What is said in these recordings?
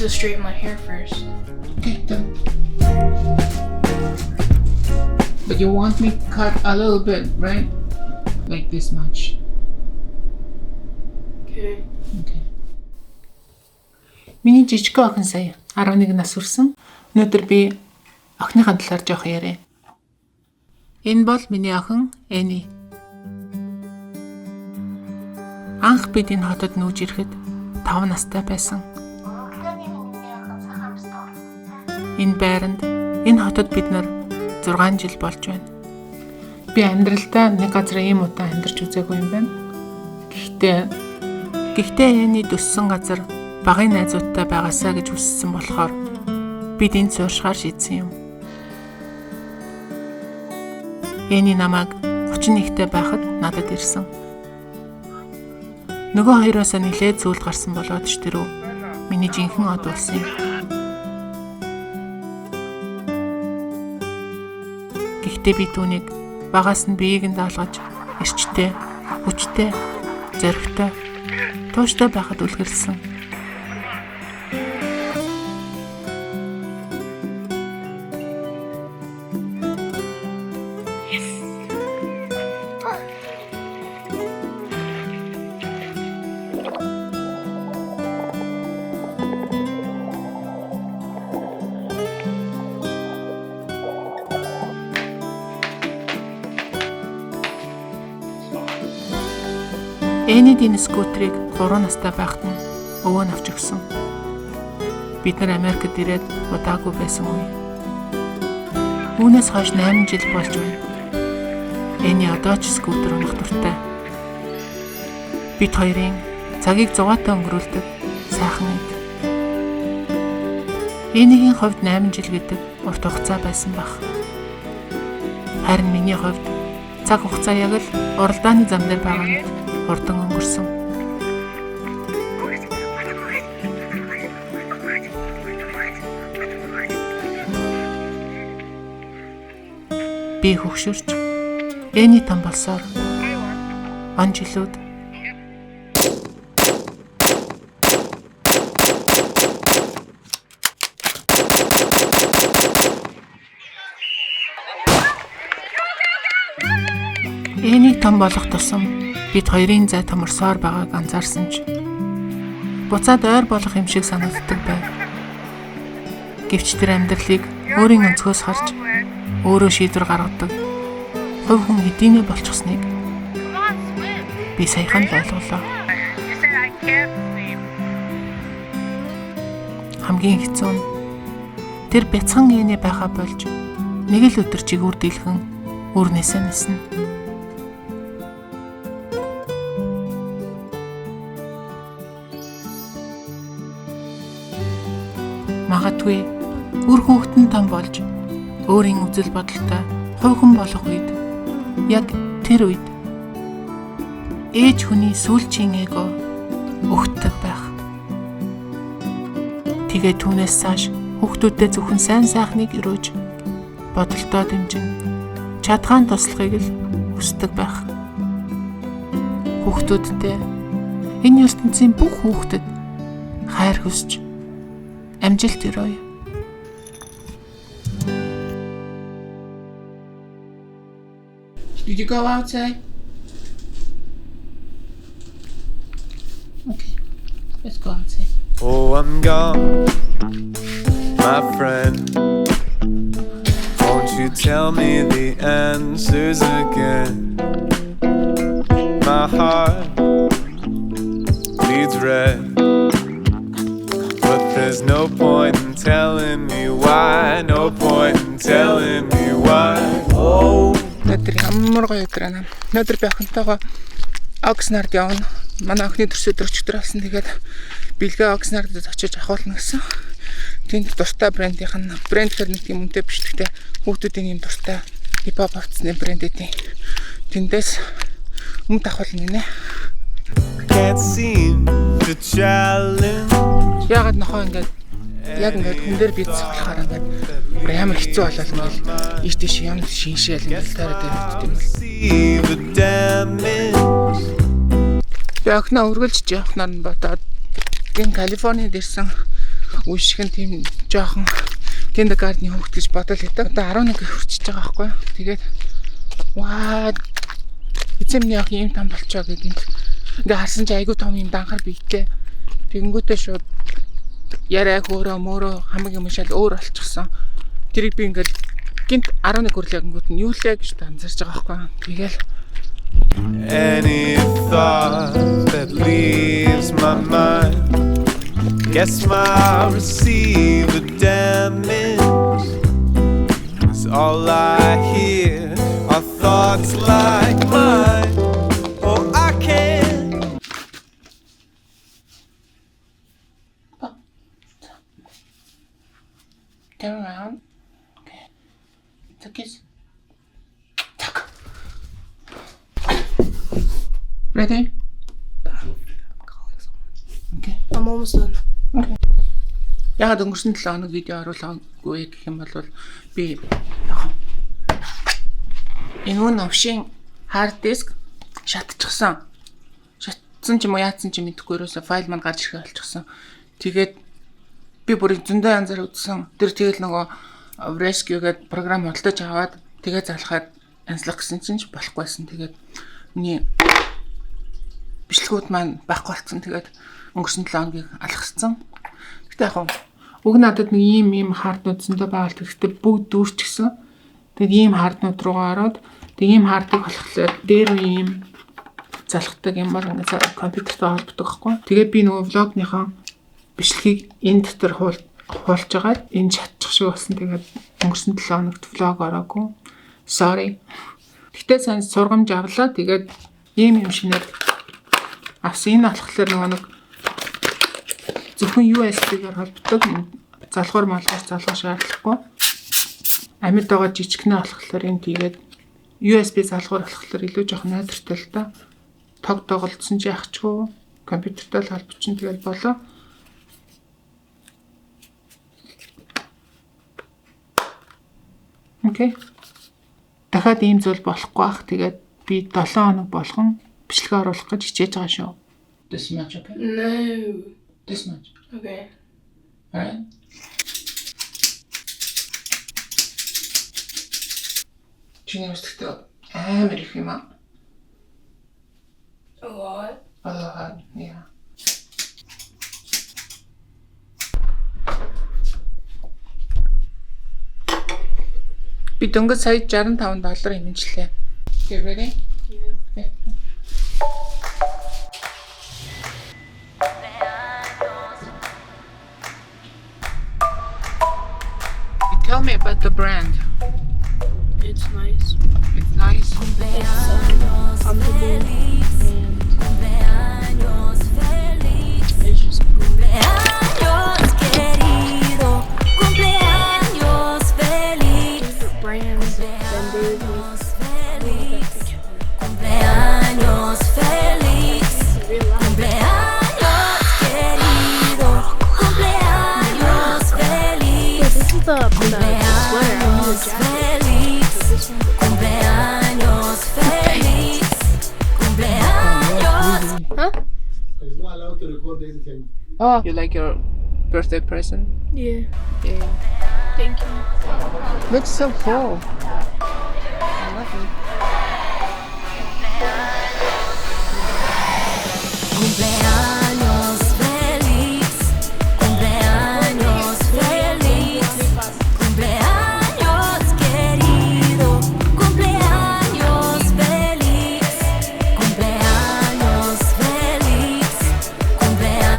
to straighten my hair first. Okay, done. But you want me to cut a little bit, right? Like this much. Okay. Okay. Миний жижиг охин сая 11 нас хүрсэн. Өнөөдөр би охиныхаа талаар жоох яриа. Энэ бол миний охин Эни. Анх бид энэ хотод нүүж ирэхэд 5 настай байсан. Энэ байранд энэ хотод бид нар 6 жил болж байна. Би амьдралдаа нэг газар ийм удаан амьдарч үзээгүй юм байна. Гэхдээ Эни төссөн газар багын найзуудтай байгаасаа гэж хүссэн болохоор бид энд сууршихаар шийдсэн юм. Эни намайг 31-тэй байхад надад ирсэн. Нөгөө хоёроос нэлээд зүйлд гарсан болоод ч тэрөө миний жинхэнэ од болсон юм. Гэхдээ би түүнийг багаас нь биеийг нь даалгаж эрчтэй, хүчтэй, зоригтой, тууштай байхад үлгэрсэн. Энидийн скутерийг 3 настай байхад нь өвөө нь авч өгсөн. Бид нар Америкт ирээд удаагүй байсан үе. Үүнээс хойш 8 жил болж байна. Эни одоо ч скутер унах дуртай. Бид хоёрын цагийг зугаатай өнгөрүүлдэг сайхан эд. Энигийн хувьд 8 жил гэдэг урт хугацаа байсан байх. Харин миний хувьд цаг хугацаа яг л уралдааны зам дээр байгаа мэт хурдан өнгөрсөн. Би хөгшөрч Эни там болсоор он жилүүд Эни там болох тусам бид хоёрын зай томорсоор байгааг анзаарсан ч буцаад ойр болох юм шиг санагддаг байв. Гэвч тэр амьдралыг өөрийн өнцгөөс харж өөрөө шийдвэр гаргадаг хувь хүн хэдийнэ болчихсныг би саяхан ойлголоо. Хамгийн хэцүү нь тэр бяцхан Эни байхаа болж нэг л өдөр чигүүр дийлхэн үрнээсээ ниснэ. Магадгүй үр хүүхдэн том болж өөрийн үзэл бодолтой хувь хүн болох үед яг тэр үед ээж хүний сүүлчийн эго өгтөг байх. Тэгээд түүнээс цааш хүүхдүүдэд зөвхөн сайн сайхныг өрөөж бодолтой дэмжин чадхаан туслахыг л хүсдэг байх. Хүүхдүүдтэй энэ ертөнцийн бүх хүүхдэд хайр хүсч амжилт өрөөе. Did you go outside? Okay, let's go outside. Oh, I'm gone, my friend. Won't you tell me the answers again? My heart bleeds red, but there's no point in telling me why. No point in telling me why. Oh. Өнөөдөр ямар гоё өдөр байна. Өнөөдөр би охинтойгоо Окснард явна. Манай охины төрсөн өчигдөр болсон. Тэгээд бэлгээ Окснардд очиж ахуулна гэсэн. Тэнд дуртай брэндийнхэн брэнд гэхэр нэг тийм үнэтэй биш гэхдээ хүүхдүүдийн юм дуртай хипхоп авцсны брэндүүдийн тэндээс өмнө ахуулна гинэ. Can't seem to challenge. Яагаад нохоо ингээд яг ингээд хүн дээр бийц болохоор ингээд ямар хэцүү болол ингээл ийш тийш юм шиншээл ингээл таарад явдаг юм. Би охиноо өргөлж явахнаар нь бодоод энэ Калифорнид ирсэн Үшиг нь тийм жоохон киндергартны хүүхд гэж бодол хэвээр. Одоо 11 хүрчихэж байгаа байхгүй. Тэгээд ваа эцэмний яг юм том болчоо гэдэг юм. Ингээ харсан чи айгу том юм данхар бийтэй. Тэгэнгүүтээ шууд яриа хөөрөө мөөрөө хамаг юм шал өөр болчихсон. Тэрийг би ингээд гинт 11 хүрлэгэнгүүт нь юу лээ гэж анзаарч байгаа байхгүй. Тэгэл Any thought that leaves my mind, guess my receiver damage. 'Cause all I hear are thoughts like mine. Oh, I can't. turn around. Okay. It's a kiss. Ready? Okay. I'm almost done. Okay. Яг өнгөрсөн 7 хоног видео оруулаагүй гэх юм бол би энэ новшийн хард диск шатчихсан. Шатсан ч юм уу яатсан ч мэдэхгүй ерөөсө файл маань гарч ирэх болчихсон. Тэгээд би бүр зөндөө янзаар үзсэн. Тэр тэгэл нөгөө rescue гэдэг програм худалдаж аваад тэгээ залхаад анслах гэсэн чинь болохгүйсэн. Тэгээд миний бичлэгүүд маань байхгүй болсон. Тэгээд өнгөрсөн 7 хоногийг алгасцсан. Гэтэ яг уг надад нэг ийм харднууд зөндөө байгаль хэрэгтэй бүгд дүүрчихсэн. Тэгээд ийм харднууд руугаа ороод тэгээд ийм хардыг болохоор дээр ийм залхдаг юм бол ингээд компьютертэй холбогддог байхгүй. Тэгээд би нөгөө влогныхоо бичлэгийг энэ дотор хуулж агаад энэ чатчих шиг болсон. Тэгээд өнгөрсөн 7 хоногт влог ороогүй. Sorry. Гэтэ сайн сургамж авлаа. Тэгээд ийм шинээр авсан. Энэ болохоор нэг зөвхөн USB-гээр холбогддог залхуур малгаж залгах шаардлагагүй. Амьд байгаа жижигнээ болохоор энэ тэгээд USB залхуур болохоор илүү жоохон найдвартай л да. Тог тоглолцсон ч яахчгүй компьютертэй л холбочин тэгэл болоо. Окей. Дахиад ийм зүйл болохгүй бах. Тэгээд би 7 хоног болгон бичлэг оруулах гэж хичээж байгаа шүү. This much, okay? No. This much. Okay. Alright. Чиний өсөлтөө амар их юм аа. A lot. Yeah. Би дөнгөж сая $65 хэмжлээ. Okay, ready? Yeah. Okay. Tell me about the brand. It's nice. It's nice. It's comfortable and it's just favorite brands blended This is the sweater. I need a jacket. Huh? It's not allowed to record anything. Oh, you like your birthday present? Yeah. Yeah. Thank you. Looks so cool. I love it.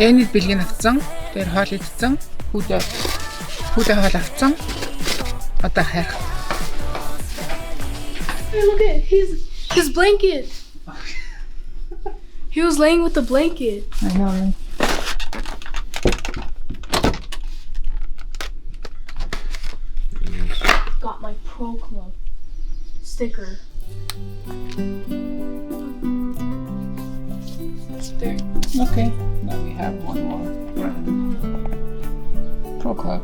Энэд бэлгийг авцсан. Тэр хоол идсэн. Хүүдээ хоол авцсан. Одоо хайх. Hey, look at his blanket. He was laying with the blanket. I know, right? Got my Pro Club sticker. There. Okay. Now we have one more brand. Pro Club.